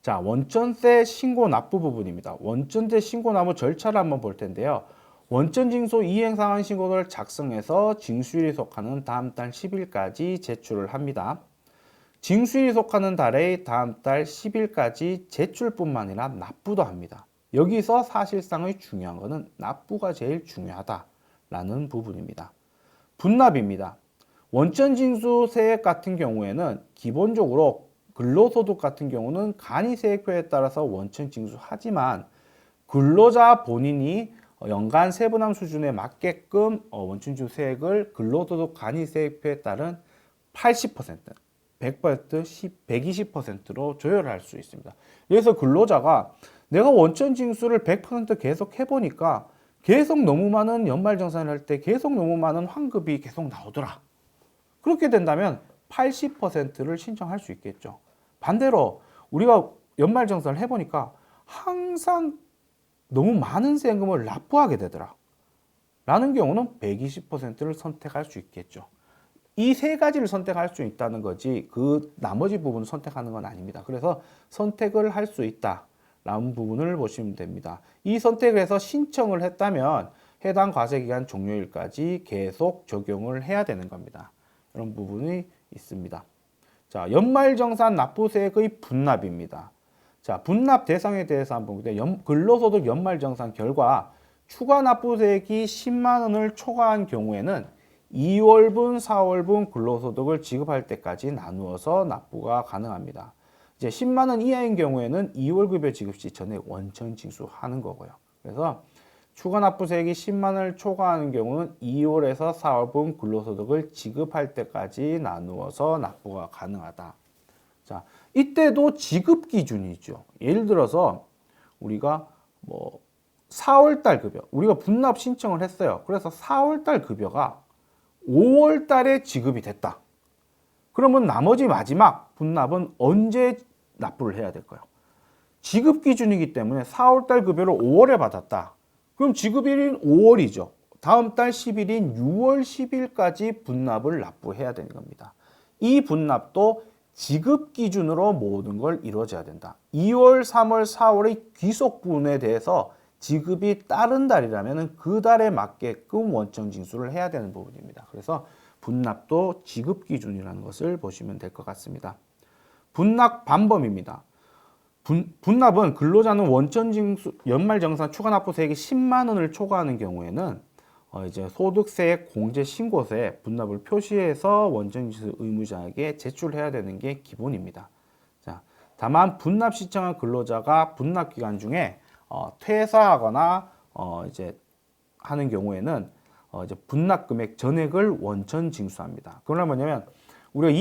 자, 원천세 신고 납부 부분입니다. 원천세 신고 납부 절차를 한번 볼 텐데요. 원천징수 이행상환 신고를 작성해서 징수일이 속하는 다음 달 10일까지 제출을 합니다. 징수일이 속하는 달의 다음 달 10일까지 제출뿐만 아니라 납부도 합니다. 여기서 사실상의 중요한 것은 납부가 제일 중요하다라는 부분입니다. 분납입니다. 원천징수 세액 같은 경우에는 기본적으로 근로소득 같은 경우는 간이세액표에 따라서 원천징수하지만 근로자 본인이 연간 세분함 수준에 맞게끔 원천징수 세액을 근로소득 간이세액표에 따른 80%, 100%, 120%로 조율할 수 있습니다. 그래서 근로자가 내가 원천징수를 100% 계속 해보니까 계속 너무 많은 연말정산을 할 때 계속 너무 많은 환급이 계속 나오더라. 그렇게 된다면 80%를 신청할 수 있겠죠. 반대로 우리가 연말정산을 해보니까 항상 너무 많은 세금을 납부하게 되더라. 라는 경우는 120%를 선택할 수 있겠죠. 이 세 가지를 선택할 수 있다는 거지 그 나머지 부분을 선택하는 건 아닙니다. 그래서 선택을 할 수 있다라는 부분을 보시면 됩니다. 이 선택을 해서 신청을 했다면 해당 과세기간 종료일까지 계속 적용을 해야 되는 겁니다. 이런 부분이 있습니다. 자, 연말정산 납부세액의 분납입니다. 자, 분납 대상에 대해서 한번 볼게요. 근로소득 연말정산 결과 추가 납부세액이 10만 원을 초과한 경우에는 2월분, 4월분 근로소득을 지급할 때까지 나누어서 납부가 가능합니다. 이제 10만 원 이하인 경우에는 2월 급여 지급 시 전액 원천 징수하는 거고요. 그래서 추가 납부세액이 10만 원을 초과하는 경우는 2월에서 4월분 근로소득을 지급할 때까지 나누어서 납부가 가능하다. 자, 이때도 지급 기준이 있죠. 예를 들어서 우리가 4월달 급여, 우리가 분납 신청을 했어요. 그래서 4월달 급여가 5월 달에 지급이 됐다. 그러면 나머지 마지막 분납은 언제 납부를 해야 될까요? 지급 기준이기 때문에 4월 달 급여를 5월에 받았다. 그럼 지급일인 5월이죠. 다음 달 10일인 6월 10일까지 분납을 납부해야 되는 겁니다. 이 분납도 지급 기준으로 모든 걸 이루어져야 된다. 2월, 3월, 4월의 귀속분에 대해서 지급이 다른 달이라면 그 달에 맞게끔 원천 징수를 해야 되는 부분입니다. 그래서 분납도 지급 기준이라는 것을 보시면 될 것 같습니다. 분납 방법입니다. 분납은 근로자는 원천징수 연말정산 추가납부세액이 10만 원을 초과하는 경우에는 이제 소득세액 공제신고서에 분납을 표시해서 원천징수 의무자에게 제출해야 되는 게 기본입니다. 자, 다만 분납 신청한 근로자가 분납 기간 중에 퇴사하거나 이제 하는 경우에는 이제 분납 금액 전액을 원천 징수합니다. 그러면 뭐냐면 우리가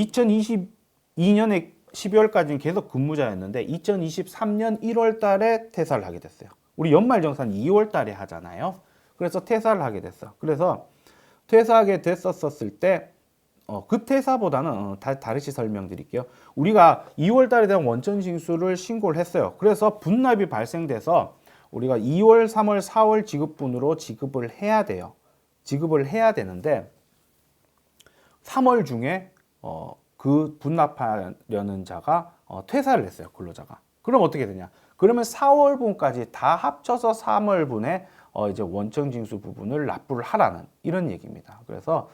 2022년에 12월까지는 계속 근무자였는데 2023년 1월 달에 퇴사를 하게 됐어요. 우리 연말정산 2월 달에 하잖아요. 그래서 퇴사를 하게 됐어. 그래서 퇴사하게 됐었을 때 그 퇴사보다는 다르게 설명드릴게요. 우리가 2월 달에 대한 원천 징수를 신고를 했어요. 그래서 분납이 발생돼서 우리가 2월, 3월, 4월 지급분으로 지급을 해야 돼요. 지급을 해야 되는데 3월 중에 그 분납하려는 자가 퇴사를 했어요. 근로자가. 그럼 어떻게 되냐? 그러면 4월분까지 다 합쳐서 3월분에 이제 원천징수 부분을 납부를 하라는 이런 얘기입니다. 그래서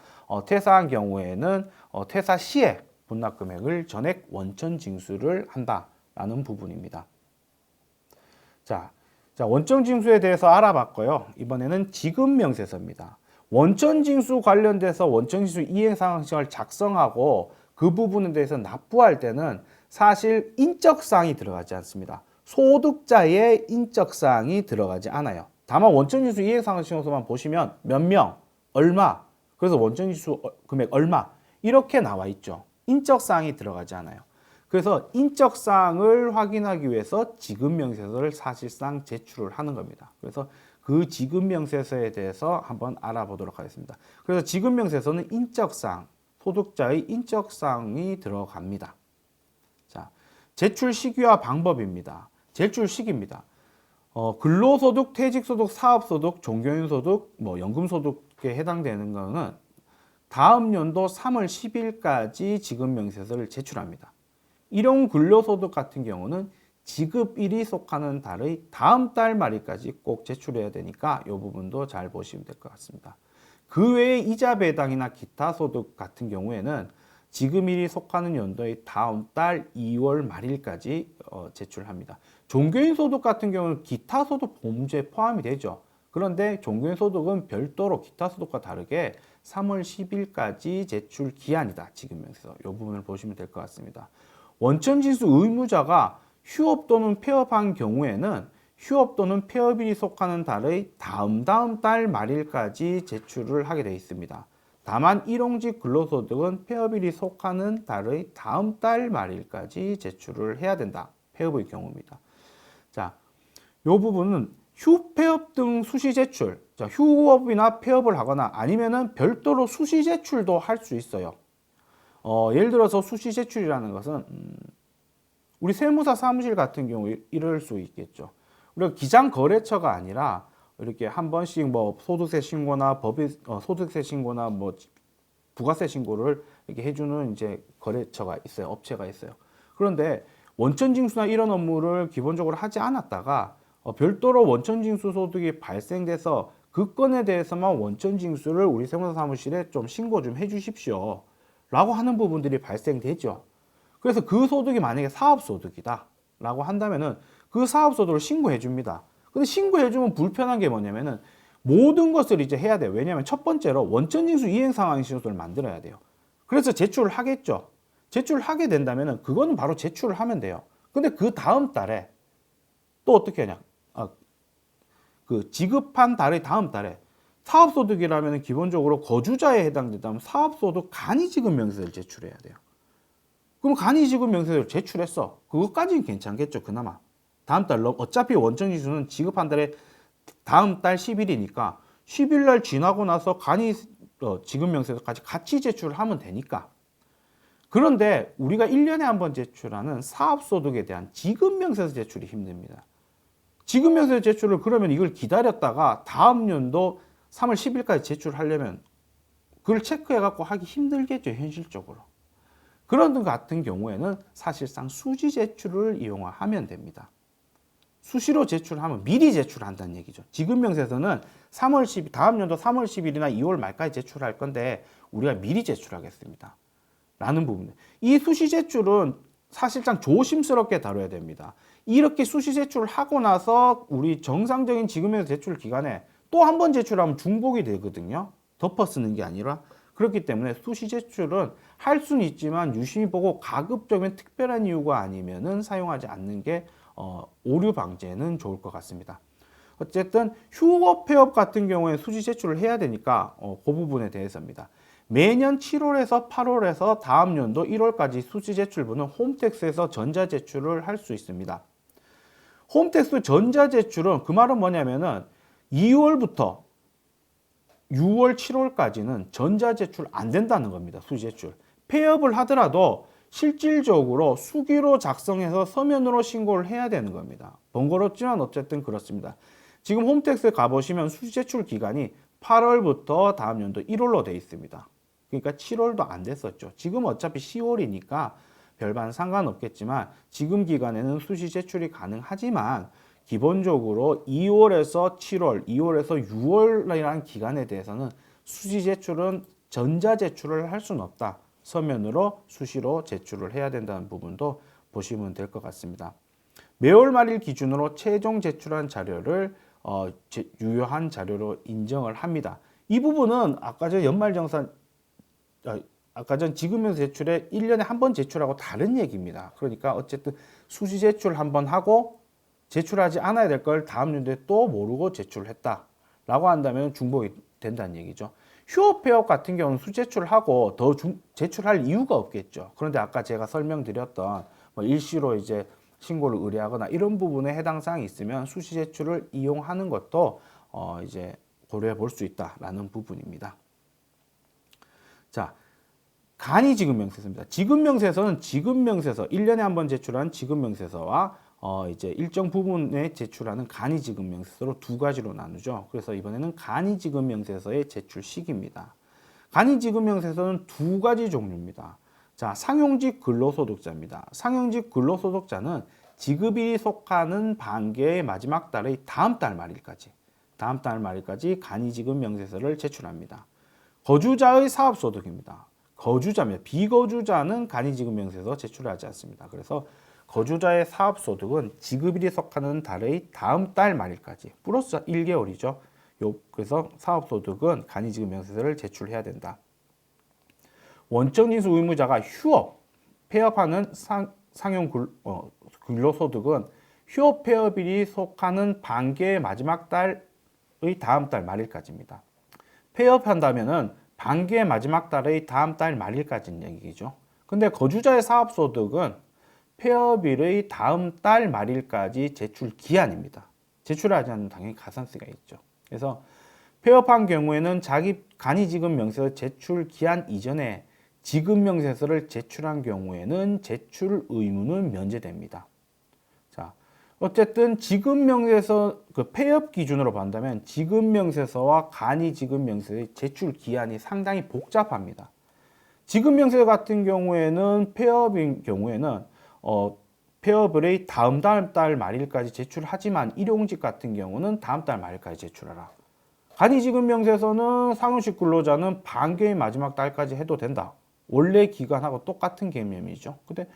퇴사한 경우에는 퇴사 시에 분납 금액을 전액 원천징수를 한다라는 부분입니다. 자, 자, 원천징수에 대해서 알아봤고요. 이번에는 지급명세서입니다. 원천징수 관련돼서 원천징수 이행상황식을 작성하고 그 부분에 대해서 납부할 때는 사실 인적사항이 들어가지 않습니다. 소득자의 인적사항이 들어가지 않아요. 다만 원천징수 이행상황식에서만 보시면 몇 명, 얼마, 그래서 원천징수 금액 얼마 이렇게 나와 있죠. 인적사항이 들어가지 않아요. 그래서 인적사항을 확인하기 위해서 지급명세서를 사실상 제출을 하는 겁니다. 그래서 그 지급명세서에 대해서 한번 알아보도록 하겠습니다. 그래서 지급명세서는 인적사항, 소득자의 인적사항이 들어갑니다. 자, 제출 시기와 방법입니다. 제출 시기입니다. 근로소득, 퇴직소득, 사업소득, 종교인소득, 연금소득에 해당되는 것은 다음 연도 3월 10일까지 지급명세서를 제출합니다. 일용 근로소득 같은 경우는 지급일이 속하는 달의 다음 달 말일까지 꼭 제출해야 되니까 이 부분도 잘 보시면 될 것 같습니다. 그 외에 이자 배당이나 기타 소득 같은 경우에는 지급일이 속하는 연도의 다음 달 2월 말일까지 제출합니다. 종교인 소득 같은 경우는 기타 소득 보험제에 포함이 되죠. 그런데 종교인 소득은 별도로 기타 소득과 다르게 3월 10일까지 제출 기한이다. 지급명세서 이 부분을 보시면 될 것 같습니다. 원천징수 의무자가 휴업 또는 폐업한 경우에는 휴업 또는 폐업일이 속하는 달의 다음 달 말일까지 제출을 하게 되어 있습니다. 다만 일용직 근로소득은 폐업일이 속하는 달의 다음 달 말일까지 제출을 해야 된다. 폐업의 경우입니다. 자, 이 부분은 휴폐업 등 수시 제출, 자, 휴업이나 폐업을 하거나 아니면은 별도로 수시 제출도 할 수 있어요. 예를 들어서 수시 제출이라는 것은 우리 세무사 사무실 같은 경우 이럴 수 있겠죠. 우리가 기장거래처가 아니라 이렇게 한 번씩 소득세 신고나 소득세 신고나 부가세 신고를 이렇게 해주는 이제 거래처가 있어요. 업체가 있어요. 그런데 원천징수나 이런 업무를 기본적으로 하지 않았다가 별도로 원천징수 소득이 발생돼서 그 건에 대해서만 원천징수를 우리 세무사 사무실에 좀 신고 좀 해주십시오. 라고 하는 부분들이 발생되죠. 그래서 그 소득이 만약에 사업소득이다. 라고 한다면은 그 사업소득을 신고해 줍니다. 근데 신고해 주면 불편한 게 뭐냐면은 모든 것을 이제 해야 돼요. 왜냐하면 첫 번째로 원천징수 이행상황신고서를 만들어야 돼요. 그래서 제출을 하겠죠. 제출을 하게 된다면은 그거는 바로 제출을 하면 돼요. 근데 그 다음 달에 또 어떻게 하냐? 그 지급한 달의 다음 달에 사업소득이라면 기본적으로 거주자에 해당된다면 사업소득 간이지급명세서를 제출해야 돼요. 그럼 간이지급명세서를 제출했어. 그것까지는 괜찮겠죠. 그나마. 다음 달 어차피 원천징수는 지급한 달에 다음 달 10일이니까 10일 날 지나고 나서 지급명세서까지 같이 제출하면 되니까. 그런데 우리가 1년에 한 번 제출하는 사업소득에 대한 지급명세서 제출이 힘듭니다. 지급명세서 제출을 그러면 이걸 기다렸다가 다음 연도 3월 10일까지 제출하려면 그걸 체크해갖고 하기 힘들겠죠, 현실적으로. 그런 것 같은 경우에는 사실상 수지 제출을 이용하면 됩니다. 수시로 제출하면 미리 제출한다는 얘기죠. 지급명세서는 다음 연도 3월 10일이나 2월 말까지 제출할 건데 우리가 미리 제출하겠습니다. 라는 부분. 이 수시 제출은 사실상 조심스럽게 다뤄야 됩니다. 이렇게 수시 제출을 하고 나서 우리 정상적인 지급명세서 제출 기간에 또 한 번 제출하면 중복이 되거든요. 덮어 쓰는 게 아니라. 그렇기 때문에 수시 제출은 할 수는 있지만 유심히 보고 가급적이면 특별한 이유가 아니면은 사용하지 않는 게 오류 방지에는 좋을 것 같습니다. 어쨌든 휴업 폐업 같은 경우에 수시 제출을 해야 되니까 그 부분에 대해서입니다. 매년 7월에서 8월에서 다음 연도 1월까지 수시 제출분은 홈택스에서 전자 제출을 할 수 있습니다. 홈택스 전자 제출은 그 말은 뭐냐면은 2월부터 6월, 7월까지는 전자 제출 안 된다는 겁니다. 수시 제출. 폐업을 하더라도 실질적으로 수기로 작성해서 서면으로 신고를 해야 되는 겁니다. 번거롭지만 어쨌든 그렇습니다. 지금 홈택스에 가보시면 수시 제출 기간이 8월부터 다음 연도 1월로 되어 있습니다. 그러니까 7월도 안 됐었죠. 지금 어차피 10월이니까 별반 상관없겠지만 지금 기간에는 수시 제출이 가능하지만 기본적으로 2월에서 7월, 2월에서 6월이라는 기간에 대해서는 수시 제출은 전자 제출을 할 수는 없다. 서면으로 수시로 제출을 해야 된다는 부분도 보시면 될 것 같습니다. 매월 말일 기준으로 최종 제출한 자료를 유효한 자료로 인정을 합니다. 이 부분은 아까 전 연말정산 아까 전 지급명세 제출에 1년에 한 번 제출하고 다른 얘기입니다. 그러니까 어쨌든 수시 제출 한 번 하고 제출하지 않아야 될 걸 다음 연도에 또 모르고 제출했다라고 한다면 중복이 된다는 얘기죠. 휴업 폐업 같은 경우는 수시 제출하고 더 제출할 이유가 없겠죠. 그런데 아까 제가 설명드렸던 뭐 일시로 이제 신고를 의뢰하거나 이런 부분에 해당 사항이 있으면 수시 제출을 이용하는 것도 이제 고려해 볼 수 있다라는 부분입니다. 자, 간이 지급명세서입니다. 지급명세서는 지급명세서 1년에 한 번 제출한 지급명세서와 이제 일정 부분에 제출하는 간이 지급명세서로 두 가지로 나누죠. 그래서 이번에는 간이 지급명세서의 제출 시기입니다. 간이 지급명세서는 두 가지 종류입니다. 자, 상용직 근로소득자입니다. 상용직 근로소득자는 지급일이 속하는 반기의 마지막 달의 다음 달 말일까지 간이 지급명세서를 제출합니다. 거주자의 사업소득입니다. 거주자입니다. 비거주자는 간이지급명세서 제출하지 않습니다. 그래서 거주자의 사업소득은 지급일이 속하는 달의 다음 달 말일까지 플러스 1개월이죠. 그래서 사업소득은 간이지급명세서를 제출해야 된다. 원적징수 의무자가 휴업, 폐업하는 상용 근로소득은 휴업 폐업일이 속하는 반기의 마지막 달의 다음 달 말일까지입니다. 폐업한다면은 반기의 마지막 달의 다음 달 말일까지는 얘기죠. 근데 거주자의 사업소득은 폐업일의 다음 달 말일까지 제출 기한입니다. 제출하지 않으면 당연히 가산세가 있죠. 그래서 폐업한 경우에는 자기 간이지급명세서 제출 기한 이전에 지급명세서를 제출한 경우에는 제출 의무는 면제됩니다. 자, 어쨌든 지급명세서 폐업 기준으로 본다면 지급명세서와 간이지급명세의 제출 기한이 상당히 복잡합니다. 지급명세서 같은 경우에는 폐업인 경우에는 폐업의 다음 달 말일까지 제출하지만 일용직 같은 경우는 다음 달 말일까지 제출하라. 간이지급명세서는 상용직 근로자는 반기의 마지막 달까지 해도 된다. 원래 기간하고 똑같은 개념이죠. 근데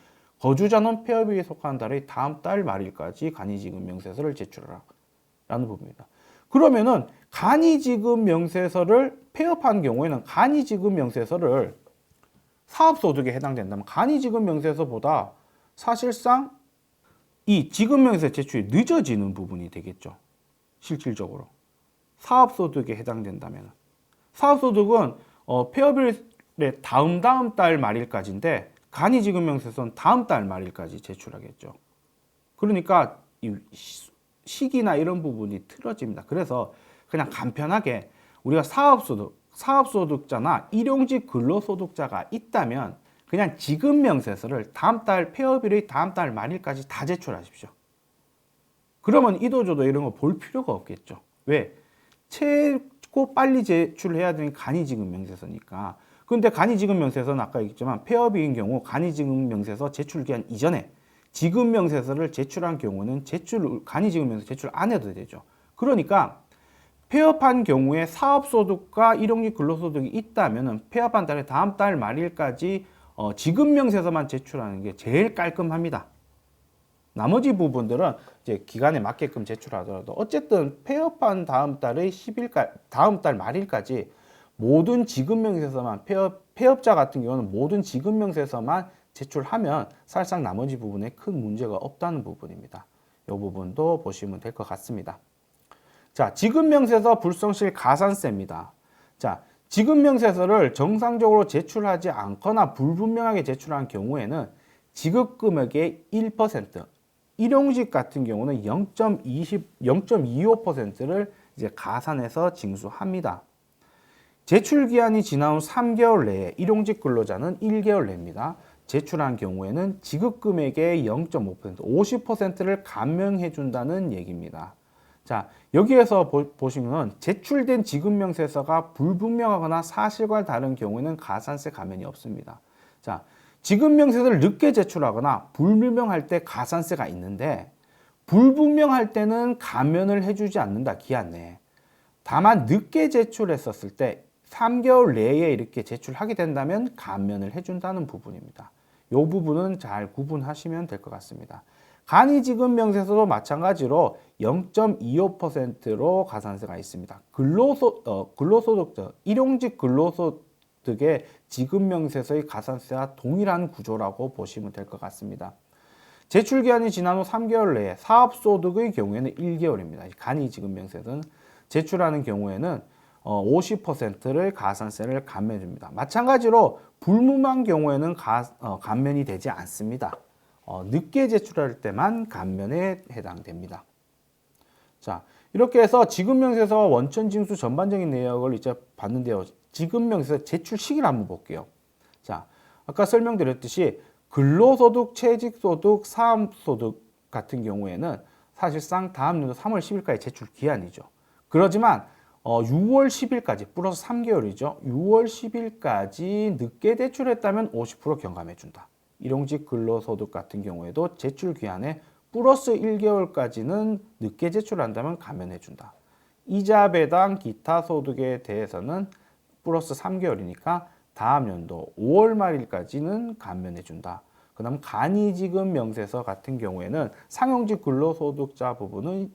거주자는 폐업일에 속하는 달의 다음 달 말일까지 간이지급명세서를 제출하라 라는 부분입니다. 그러면은 간이지급명세서를 폐업한 경우에는 간이지급명세서를 사업소득에 해당된다면 간이지급명세서보다 사실상 이 지급명세서 제출이 늦어지는 부분이 되겠죠. 실질적으로 사업소득에 해당된다면 사업소득은 폐업일의 다음 달 말일까지인데 간이지급명세서는 다음 달 말일까지 제출하겠죠. 그러니까 이 시기나 이런 부분이 틀어집니다. 그래서 그냥 간편하게 우리가 사업소득자나 일용직 근로소득자가 있다면 그냥 지급명세서를 다음 달 폐업일의 다음 달 말일까지 다 제출하십시오. 그러면 이도저도 이런 거 볼 필요가 없겠죠. 왜? 최고 빨리 제출해야 되는 간이지급명세서니까. 근데 간이지급명세서는 아까 얘기했지만 폐업인 경우 간이지급명세서 제출 기한 이전에 지급명세서를 제출한 경우는 간이지급명세서 제출 안 해도 되죠. 그러니까 폐업한 경우에 사업소득과 일용직 근로소득이 있다면 폐업한 달에 다음 달 말일까지 지급명세서만 제출하는 게 제일 깔끔합니다. 나머지 부분들은 이제 기간에 맞게끔 제출하더라도 어쨌든 폐업한 다음 달의 다음 달 말일까지 모든 지급명세서만 폐업자 같은 경우는 모든 지급명세서만 제출하면 사실상 나머지 부분에 큰 문제가 없다는 부분입니다. 이 부분도 보시면 될 것 같습니다. 자, 지급명세서 불성실 가산세입니다. 자, 지급명세서를 정상적으로 제출하지 않거나 불분명하게 제출한 경우에는 지급금액의 1%, 일용직 같은 경우는 0.25%를 이제 가산해서 징수합니다. 제출 기한이 지난 후 3개월 내에 일용직 근로자는 1개월 내입니다. 제출한 경우에는 지급금액의 0.5%, 50%를 감면해 준다는 얘기입니다. 자, 여기에서 보시면 제출된 지급명세서가 불분명하거나 사실과 다른 경우에는 가산세 감면이 없습니다. 자, 지급명세서를 늦게 제출하거나 불분명할 때 가산세가 있는데 불분명할 때는 감면을 해주지 않는다, 기한 내에. 다만 늦게 제출했었을 때 3개월 내에 이렇게 제출하게 된다면 감면을 해준다는 부분입니다. 이 부분은 잘 구분하시면 될 것 같습니다. 간이지급명세서도 마찬가지로 0.25%로 가산세가 있습니다. 근로소득자, 일용직 근로소득의 지급명세서의 가산세와 동일한 구조라고 보시면 될 것 같습니다. 제출기한이 지난 후 3개월 내에 사업소득의 경우에는 1개월입니다. 간이지급명세는 제출하는 경우에는 50%를 가산세를 감면해 줍니다. 마찬가지로 불무만 경우에는 감면이 되지 않습니다. 늦게 제출할 때만 감면에 해당됩니다. 자, 이렇게 해서 지급명세서와 원천징수 전반적인 내역을 이제 봤는데요. 지급명세서 제출 시기를 한번 볼게요. 자, 아까 설명드렸듯이 근로소득, 취직소득, 사업소득 같은 경우에는 사실상 다음 연도 3월 10일까지 제출 기한이죠. 그렇지만 6월 10일까지 플러스 3개월이죠. 6월 10일까지 늦게 제출했다면 50% 경감해준다. 일용직 근로소득 같은 경우에도 제출 기한에 플러스 1개월까지는 늦게 제출한다면 감면해준다. 이자 배당 기타 소득에 대해서는 플러스 3개월이니까 다음 연도 5월 말일까지는 감면해준다. 그 다음 간이지급 명세서 같은 경우에는 상용직 근로소득자 부분은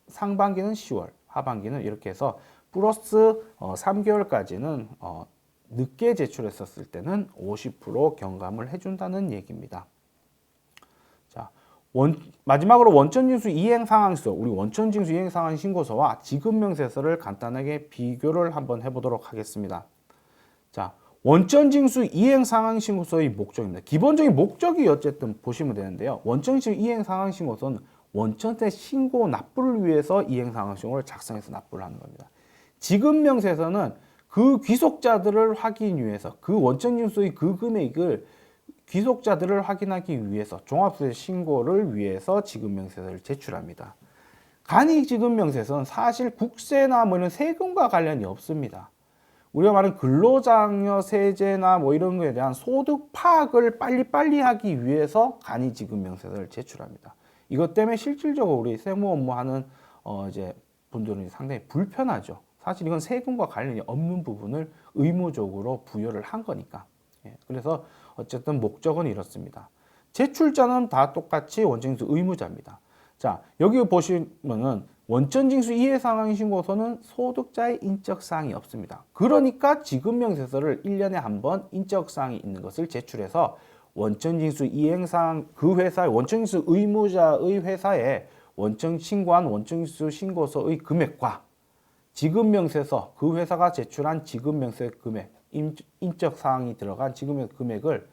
상반기는 10월, 하반기는 이렇게 해서 플러스 3개월까지는 늦게 제출했었을 때는 50% 경감을 해준다는 얘기입니다. 자, 마지막으로 원천징수 이행상황서, 우리 원천징수 이행상황 신고서와 지급명세서를 간단하게 비교를 한번 해보도록 하겠습니다. 자, 원천징수 이행상황 신고서의 목적입니다. 기본적인 목적이 어쨌든 보시면 되는데요. 원천징수 이행상황 신고서는 원천세 신고 납부를 위해서 이행상황 신고를 작성해서 납부를 하는 겁니다. 지급명세서는 그 귀속자들을 확인 위해서 그 원천징수의 그 금액을 귀속자들을 확인하기 위해서 종합세 신고를 위해서 지급명세서를 제출합니다. 간이지급명세서는 사실 국세나 이런 세금과 관련이 없습니다. 우리가 말하는 근로장려 세제나 이런 거에 대한 소득 파악을 빨리빨리 하기 위해서 간이지급명세서를 제출합니다. 이것 때문에 실질적으로 우리 세무 업무하는 이제 분들은 상당히 불편하죠. 사실 이건 세금과 관련이 없는 부분을 의무적으로 부여를 한 거니까. 그래서 어쨌든 목적은 이렇습니다. 제출자는 다 똑같이 원천징수 의무자입니다. 자, 여기 보시면은 원천징수 이해상황 신고서는 소득자의 인적사항이 없습니다. 그러니까 지급명세서를 1년에 한 번 인적사항이 있는 것을 제출해서 원천징수 이행상 그 회사의 원천징수 의무자의 회사에 신고한 원천징수 신고서의 금액과 지급명세서 그 회사가 제출한 지급명세 금액 인적사항이 들어간 지급명세 금액을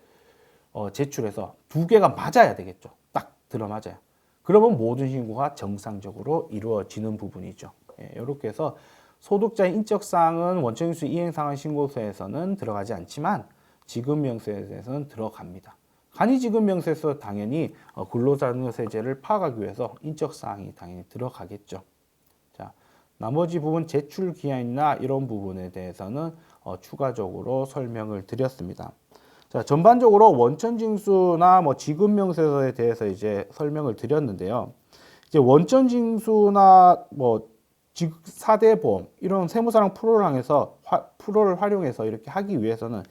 제출해서 두 개가 맞아야 되겠죠. 딱 들어맞아요. 그러면 모든 신고가 정상적으로 이루어지는 부분이죠. 이렇게 해서 소득자의 인적사항은 원천징수 이행상황 신고서에서는 들어가지 않지만 지급명세서에서는 들어갑니다. 간이지급명세서 당연히 근로자녀세제를 파악하기 위해서 인적사항이 당연히 들어가겠죠. 자, 나머지 부분 제출 기한이나 이런 부분에 대해서는 추가적으로 설명을 드렸습니다. 자, 전반적으로 원천징수나 지급명세서에 대해서 이제 설명을 드렸는데요. 이제 원천징수나 4대 보험 이런 세무사랑 프로를 활용해서 이렇게 하기 위해서는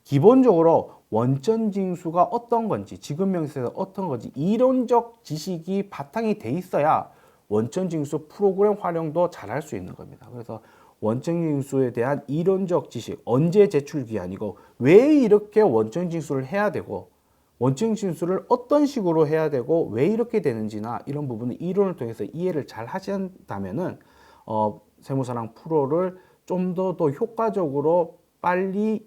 기본적으로 원천징수가 어떤 건지, 지급명세서가 어떤 건지 이론적 지식이 바탕이 돼 있어야 원천징수 프로그램 활용도 잘 할 수 있는 겁니다. 그래서 원천징수에 대한 이론적 지식, 언제 제출 기한이고 왜 이렇게 원천징수를 해야 되고 원천징수를 어떤 식으로 해야 되고 왜 이렇게 되는지나 이런 부분은 이론을 통해서 이해를 잘 하신다면은 세무사랑 프로를 좀 더 효과적으로 빨리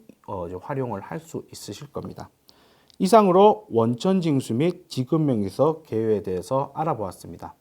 활용을 할 수 있으실 겁니다. 이상으로 원천징수 및 지급명세서 개요에 대해서 알아보았습니다.